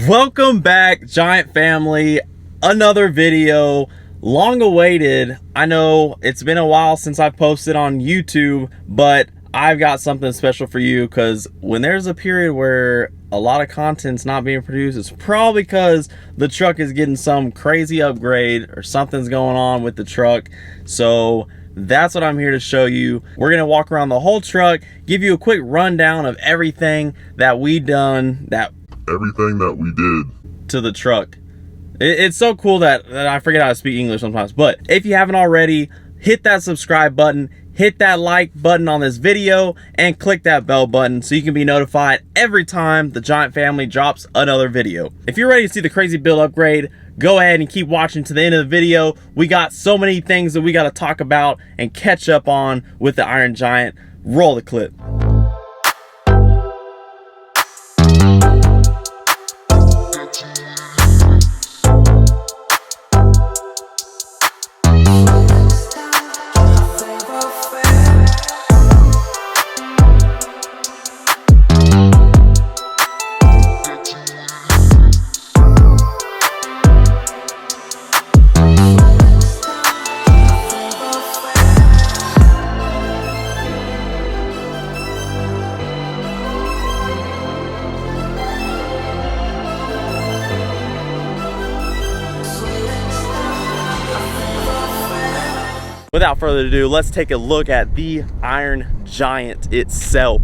Welcome back, Giant family. Another video, long awaited. I know it's been a while since I've posted on YouTube, but I've got something special for you, because when there's a period where a lot of content's not being produced, it's probably because the truck is getting some crazy upgrade or something's going on with the truck. So that's what I'm here to show you. We're gonna walk around the whole truck, give you a quick rundown of everything that we did to the truck. It's so cool that I forget how to speak English sometimes. But if you haven't already, hit that subscribe button, hit that like button on this video, and click that bell button so you can be notified every time the Giant family drops another video. If you're ready to see the crazy build upgrade, go ahead and keep watching to the end of the video. We got so many things that we got to talk about and catch up on with the Iron Giant. Roll the clip. Without further ado, let's take a look at the Iron Giant itself.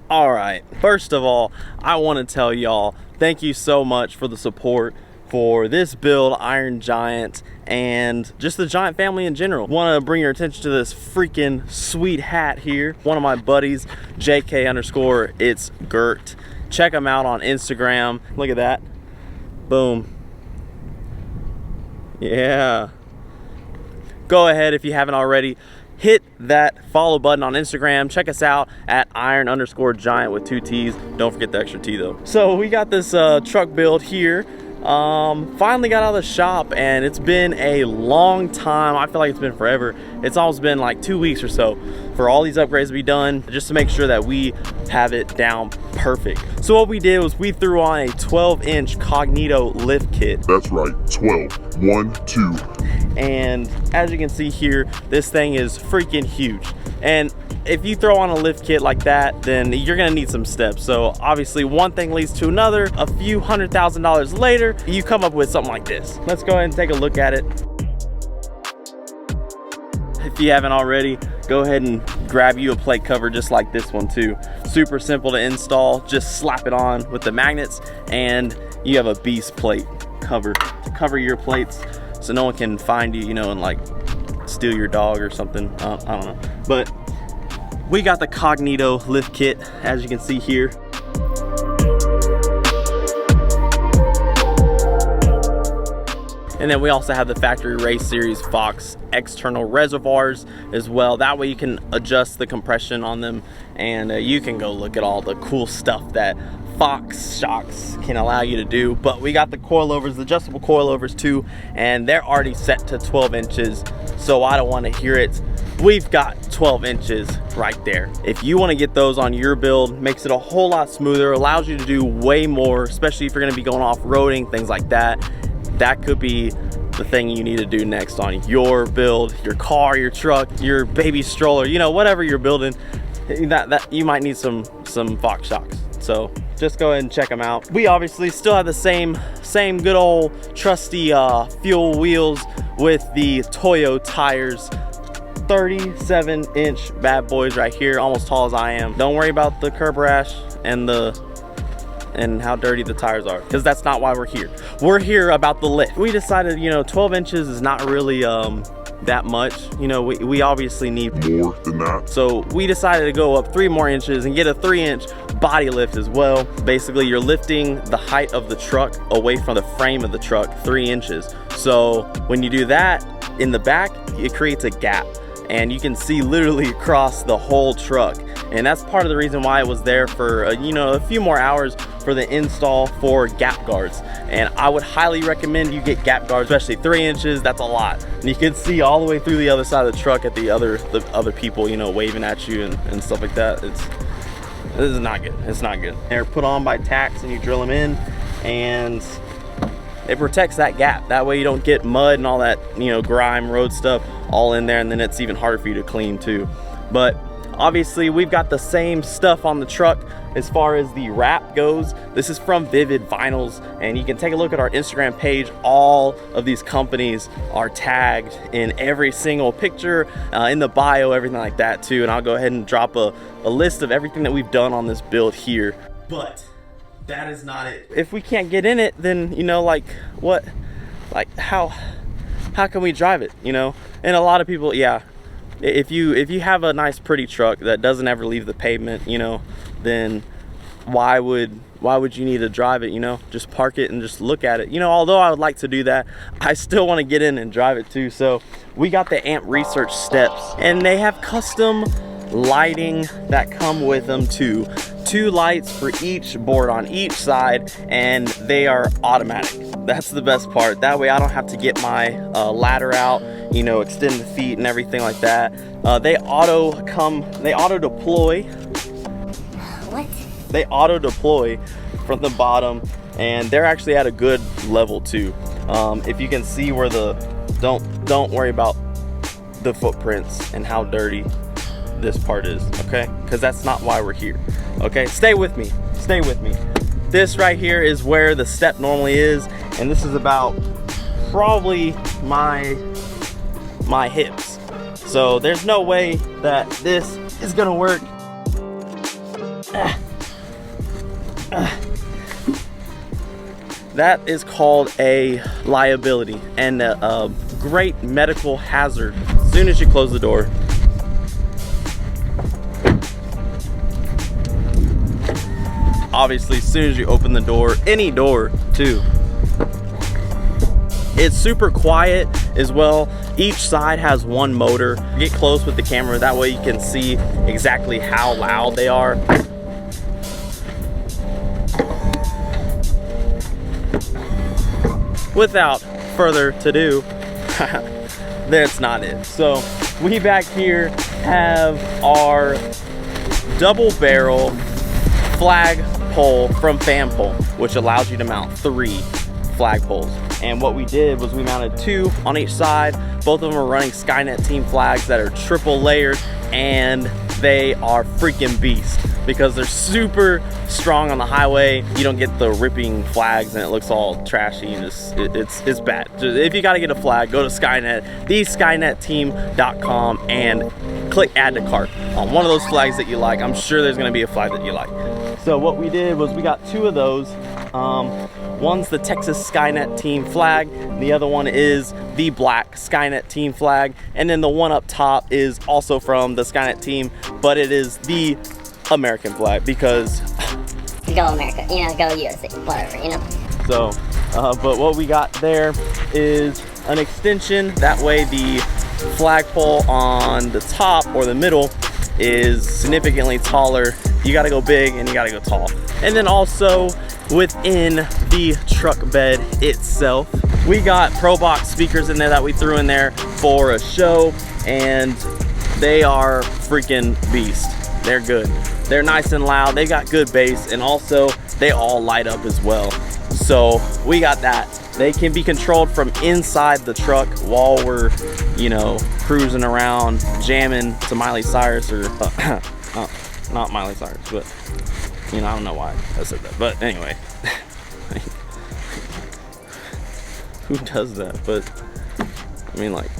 Alright, first of all, I want to tell y'all thank you so much for the support for this build, Iron Giant, and just the Giant family in general. Want to bring your attention to this freaking sweet hat here. One of my buddies, JK_ it's Gert. Check him out on Instagram. Look at that. Boom. Yeah. Go ahead, if you haven't already, hit that follow button on Instagram. Check us out at Iron_Giant with 2 T's. Don't forget the extra T though. So we got this truck build here. Finally got out of the shop, and it's been a long time. I feel like it's been forever. It's almost been like 2 weeks or so for all these upgrades to be done, just to make sure that we have it down perfect. So what we did was we threw on a 12-inch Cognito lift kit. That's right, 12, 1, 2. And as you can see here, this thing is freaking huge. And if you throw on a lift kit like that, then you're gonna need some steps. So obviously one thing leads to another. A few $100,000 later, you come up with something like this. Let's go ahead and take a look at it. If you haven't already, go ahead and grab you a plate cover just like this one too. Super simple to install. Just slap it on with the magnets and you have a beast plate cover to cover your plates so no one can find you, you know, and like steal your dog or something. I don't know. But we got the Cognito lift kit, as you can see here. And then we also have the factory race series Fox external reservoirs as well. That way you can adjust the compression on them, and you can go look at all the cool stuff that Fox shocks can allow you to do. But we got the coilovers, the adjustable coilovers too, and they're already set to 12 inches, so I don't want to hear it. We've got 12 inches right there. If you want to get those on your build, makes it a whole lot smoother, allows you to do way more, especially if you're going to be going off-roading, things like that. That could be the thing you need to do next on your build, your car, your truck, your baby stroller, you know, whatever you're building, that you might need some Fox shocks. So just go ahead and check them out. We obviously still have the same good old trusty fuel wheels with the Toyo tires. 37-inch bad boys right here, almost tall as I am. Don't worry about the curb rash and how dirty the tires are, because that's not why we're here. We're here about the lift. We decided, you know, 12 inches is not really that much. You know, we obviously need more than that. So we decided to go up 3 more inches and get a 3-inch body lift as well. Basically, you're lifting the height of the truck away from the frame of the truck 3 inches. So when you do that in the back, it creates a gap, and you can see literally across the whole truck. And that's part of the reason why it was there for you know, a few more hours for the install for gap guards. And I would highly recommend you get gap guards, especially 3 inches. That's a lot, and you can see all the way through the other side of the truck at the other people, you know, waving at you and stuff like that. This is not good. It's not good. They're put on by tacks, and you drill them in, and it protects that gap. That way you don't get mud and all that, you know, grime, road stuff all in there, and then it's even harder for you to clean too. But obviously we've got the same stuff on the truck as far as the wrap goes. This is from Vivid Vinyls, and you can take a look at our Instagram page. All of these companies are tagged in every single picture, in the bio, everything like that too. And I'll go ahead and drop a list of everything that we've done on this build here. But that is not it. If we can't get in it, then, you know, like what, like how can we drive it, you know? And a lot of people, yeah, if you have a nice pretty truck that doesn't ever leave the pavement, you know, then why would you need to drive it, you know? Just park it and just look at it. You know, although I would like to do that, I still want to get in and drive it too. So we got the Amp Research steps, and they have custom lighting that come with them too. 2 lights for each board on each side, and they are automatic. That's the best part. That way I don't have to get my ladder out, you know, extend the feet and everything like that. They auto deploy. What? They auto deploy from the bottom, and they're actually at a good level too. If you can see where don't worry about the footprints and how dirty this part is, okay? Because that's not why we're here, okay? Stay with me. This right here is where the step normally is, and this is about probably my hips. So there's no way that this is gonna work. That is called a liability and a great medical hazard. As soon as you close the door, obviously, as soon as you open the door, any door too, it's super quiet as well. Each side has 1 motor. Get close with the camera, that way you can see exactly how loud they are. Without further to-do, that's not it. So we back here have our double barrel flag pole from Phantom, which allows you to mount 3 flag poles. And what we did was we mounted 2 on each side. Both of them are running Skynet team flags that are triple layered, and they are freaking beast because they're super strong on the highway. You don't get the ripping flags and it looks all trashy and it's bad. If you gotta get a flag, go to Skynet, theskynetteam.com, and click add to cart on one of those flags that you like. I'm sure there's gonna be a flag that you like. So what we did was we got 2 of those. One's the Texas Skynet team flag, the other one is the black Skynet team flag, and then the one up top is also from the Skynet team, but it is the American flag because Go America, you know, go USA, whatever, you know. so but what we got there is an extension. That way the flagpole on the top or the middle is significantly taller. You gotta go big and you gotta go tall. And then also within the truck bed itself, we got Pro Box speakers in there that we threw in there for a show, and they are freaking beast. They're good. They're nice and loud. They got good bass, and also they all light up as well. So we got that. They can be controlled from inside the truck while we're, you know, cruising around jamming to Miley Cyrus or not Miley Cyrus, but you know, I don't know why I said that, but anyway. Who does that? But I mean, like,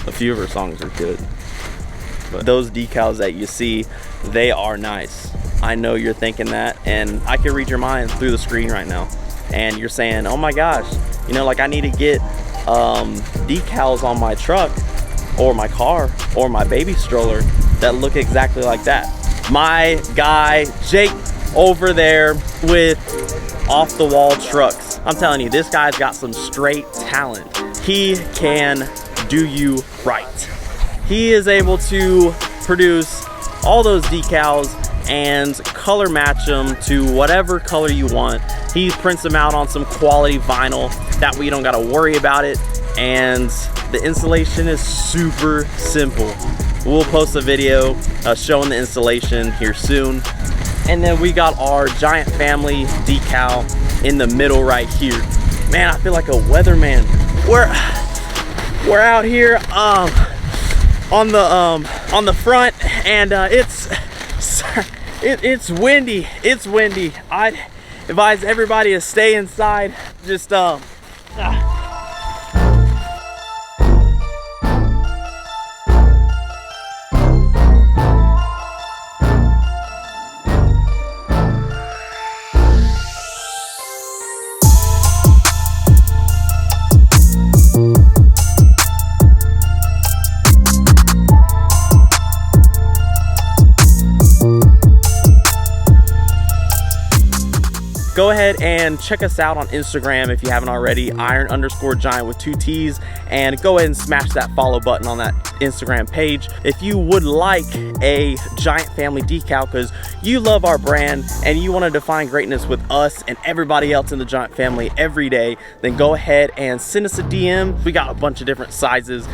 a few of her songs are good, but those decals that you see, they are nice. I know you're thinking that, and I can read your mind through the screen right now, and you're saying, oh my gosh, you know, like I need to get decals on my truck or my car or my baby stroller that look exactly like that. My guy Jake over there with Off the Wall Trucks, I'm telling you, this guy's got some straight talent. He can do you right. He is able to produce all those decals and color match them to whatever color you want. He prints them out on some quality vinyl, that way you don't gotta worry about it, and the installation is super simple. We'll post a video showing the installation here soon. And then we got our Giant Family decal in the middle right here. Man, I feel like a weatherman. We're out here on the front, and it's windy. It's windy. I'd advise everybody to stay inside. Just go ahead and check us out on Instagram if you haven't already, iron_giant with 2 T's, and go ahead and smash that follow button on that Instagram page. If you would like a Giant Family decal because you love our brand and you want to define greatness with us and everybody else in the Giant Family every day, then go ahead and send us a DM. We got a bunch of different sizes,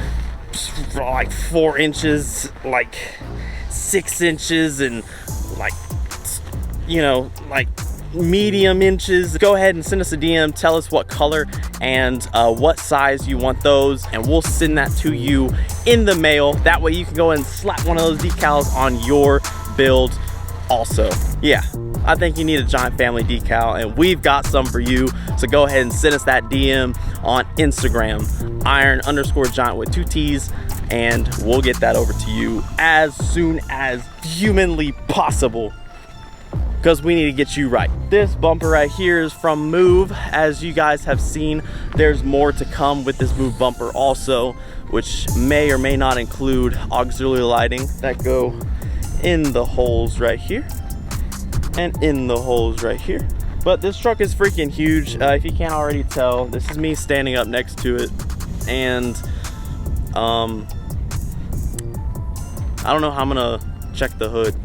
like 4 inches, like 6 inches, and like, you know, like medium inches. Go ahead and send us a DM, tell us what color and what size you want those, and we'll send that to you in the mail. That way you can go and slap one of those decals on your build also. Yeah, I think you need a Giant Family decal, and we've got some for you. So go ahead and send us that DM on Instagram, iron_giant with 2 T's, and we'll get that over to you as soon as humanly possible, because we need to get you right. This bumper right here is from Move. As you guys have seen, there's more to come with this Move bumper also, which may or may not include auxiliary lighting that go in the holes right here and in the holes right here. But this truck is freaking huge. If you can't already tell, this is me standing up next to it, and I don't know how I'm gonna check the hood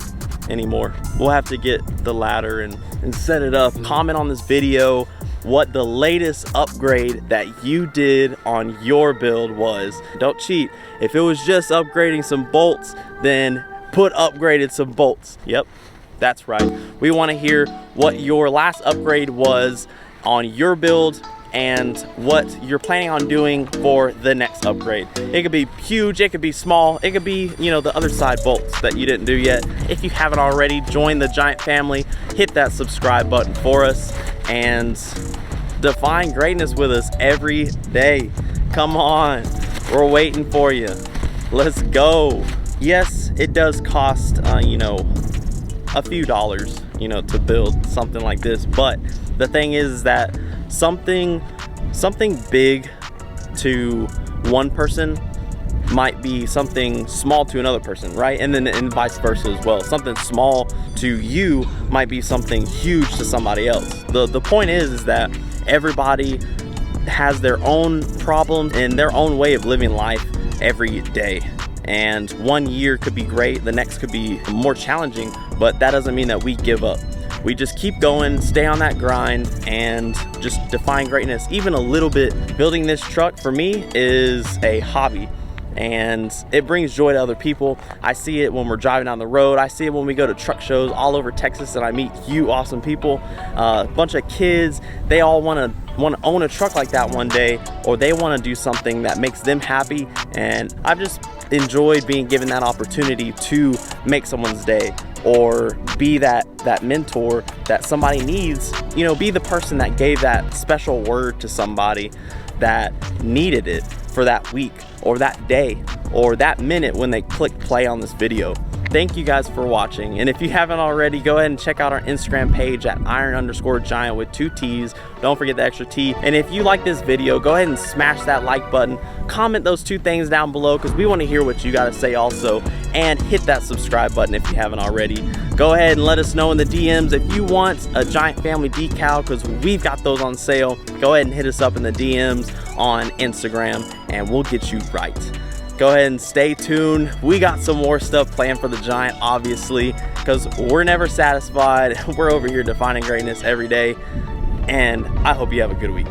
anymore. We'll have to get the ladder and set it up. Comment on this video what the latest upgrade that you did on your build was. Don't cheat. If it was just upgrading some bolts, then put upgraded some bolts. Yep, that's right. We want to hear what your last upgrade was on your build, and what you're planning on doing for the next upgrade. It could be huge, it could be small, it could be, you know, the other side bolts that you didn't do yet. If you haven't already, join the Giant family, hit that subscribe button for us, and define greatness with us every day. Come on, we're waiting for you. Let's go. Yes, it does cost, you know, a few dollars, you know, to build something like this, but the thing is that something big to one person might be something small to another person, right? And vice versa as well. Something small to you might be something huge to somebody else. The point is that everybody has their own problems and their own way of living life every day. And one year could be great, the next could be more challenging, but that doesn't mean that we give up. We just keep going, stay on that grind, and just define greatness even a little bit. Building this truck for me is a hobby, and it brings joy to other people. I see it when we're driving down the road. I see it when we go to truck shows all over Texas and I meet you awesome people, a bunch of kids. They all want to own a truck like that one day, or they want to do something that makes them happy, and I've just enjoyed being given that opportunity to make someone's day, or be that mentor that somebody needs. You know, be the person that gave that special word to somebody that needed it for that week or that day or that minute when they click play on this video. Thank you guys for watching, and if you haven't already, go ahead and check out our Instagram page at iron_giant with 2 T's. Don't forget the extra T. And if you like this video, go ahead and smash that like button. Comment those 2 things down below, because we want to hear what you got to say also. And hit that subscribe button if you haven't already. Go ahead and let us know in the DMs if you want a Giant Family decal, because we've got those on sale. Go ahead and hit us up in the DMs on Instagram, and we'll get you right. Go ahead and stay tuned. We got some more stuff planned for the Giant, obviously, because we're never satisfied. We're over here defining greatness every day, and I hope you have a good week.